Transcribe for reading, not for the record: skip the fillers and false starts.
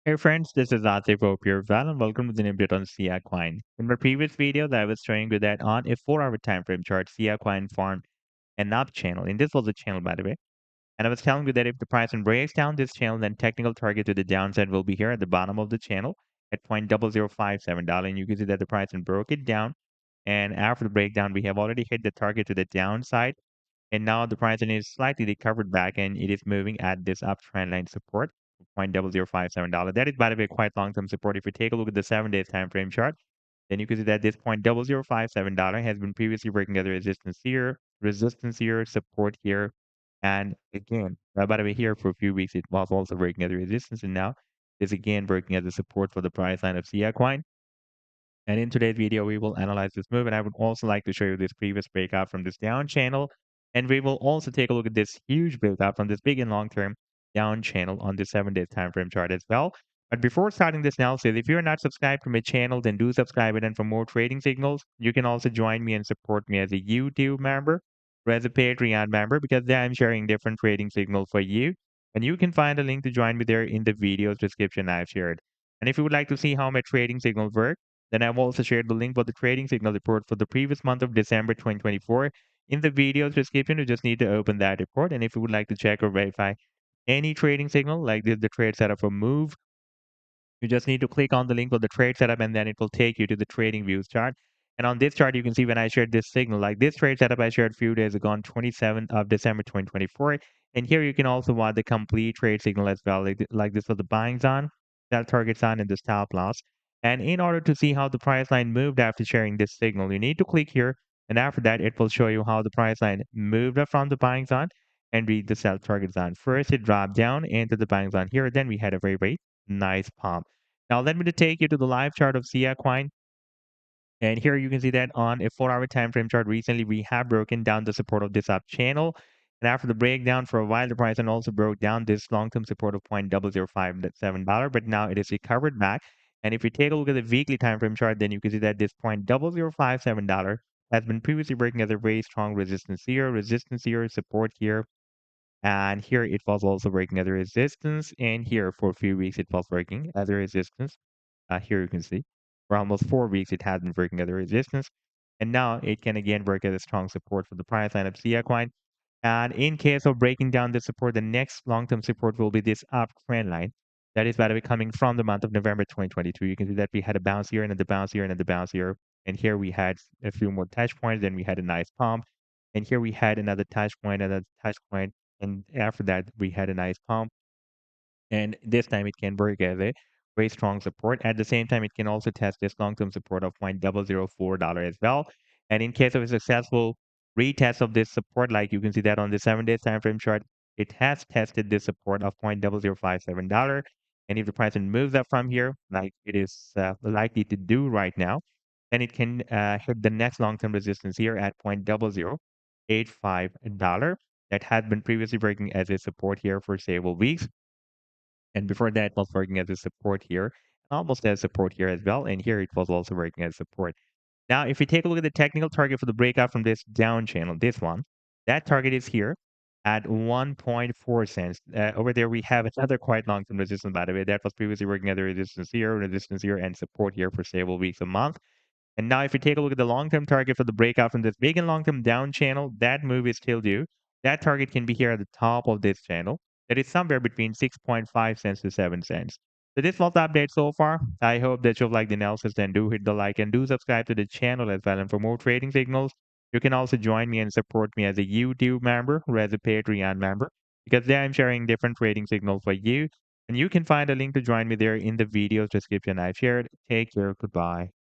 Hey friends, this is Atif Hope here, Val, and welcome to the new update on Siacoin. In my previous video, I was showing you that on a 4-hour time frame chart, Siacoin formed an up channel, and this was a channel by the way. And I was telling you that if the price breaks down this channel, then technical target to the downside will be here at the bottom of the channel at $0.0057, and you can see that the price broke it down. And after the breakdown, we have already hit the target to the downside, and now the price is slightly recovered back and it is moving at this uptrend line support, $0.0057. That is, by the way, quite long-term support. If you take a look at the 7 days time frame chart, then you can see that this $0.0057 has been previously breaking as a resistance here, support here. And again, by the way, here for a few weeks, it was also breaking as a resistance. And now is again breaking as a support for the price line of Siacoin. And in today's video, we will analyze this move. And I would also like to show you this previous breakout from this down channel. And we will also take a look at this huge breakout from this big and long-term down channel on the 7 days time frame chart as well. But before starting this analysis, if you're not subscribed to my channel, then do subscribe. And for more trading signals, you can also join me and support me as a YouTube member or as a Patreon member, because there I'm sharing different trading signals for you. And you can find a link to join me there in the video's description I've shared. And if you would like to see how my trading signals work, then I've also shared the link for the trading signal report for the previous month of December 2024 in the video description. You just need to open that report. And if you would like to check or verify any trading signal, like this, the trade setup or move, you just need to click on the link for the trade setup, and then it will take you to the TradingView chart. And on this chart, you can see when I shared this signal, like this trade setup I shared a few days ago on 27th of December 2024. And here you can also watch the complete trade signal as well, like this for the buying zone, sell target zone, and the stop loss. And in order to see how the price line moved after sharing this signal, you need to click here. And after that, it will show you how the price line moved up from the buying zone and read the sell target zone. First, it dropped down into the buying zone here. Then we had a very nice pump. Now let me to take you to the live chart of Siacoin. And here you can see that on a 4-hour time frame chart, recently we have broken down the support of this up channel. And after the breakdown for a while, the price and also broke down this long-term support of $0.0057, but now it is recovered back. And if you take a look at the weekly time frame chart, then you can see that this $0.0057 has been previously breaking as a very strong resistance here, support here. And here it was also breaking as a resistance. And here for a few weeks, it was breaking as a resistance. Here you can see for almost 4 weeks, it has been breaking as a resistance. And now it can again work as a strong support for the price line of Siacoin. And in case of breaking down the support, the next long-term support will be this uptrend line. That is, by the way, coming from the month of November 2022. You can see that we had a bounce here and then the bounce here and then the bounce here. And here we had a few more touch points. Then we had a nice pump. And here we had another touch point, another touch point. And after that, we had a nice pump. And this time it can work as a very strong support. At the same time, it can also test this long-term support of $0.004 as well. And in case of a successful retest of this support, like you can see that on the 7 days time frame chart, it has tested this support of $0.0057. And if the price moves up from here, like it is likely to do right now, then it can hit the next long-term resistance here at $0.0085 that had been previously breaking as a support here for several weeks. And before that, it was working as a support here, almost as support here as well. And here it was also working as support. Now, if we take a look at the technical target for the breakout from this down channel, this one, that target is here at 1.4 cents. Over there, we have another quite long-term resistance, by the way. That was previously working as a resistance here, and support here for several weeks, a month. And now if you take a look at the long-term target for the breakout from this big and long-term down channel, that move is still due. That target can be here at the top of this channel. That is somewhere between 6.5 cents to 7 cents. So this was the update so far. I hope that you've liked the analysis. Then do hit the like and do subscribe to the channel as well. And for more trading signals, you can also join me and support me as a YouTube member or as a Patreon member, because there I'm sharing different trading signals for you. And you can find a link to join me there in the video's description I've shared. Take care. Goodbye.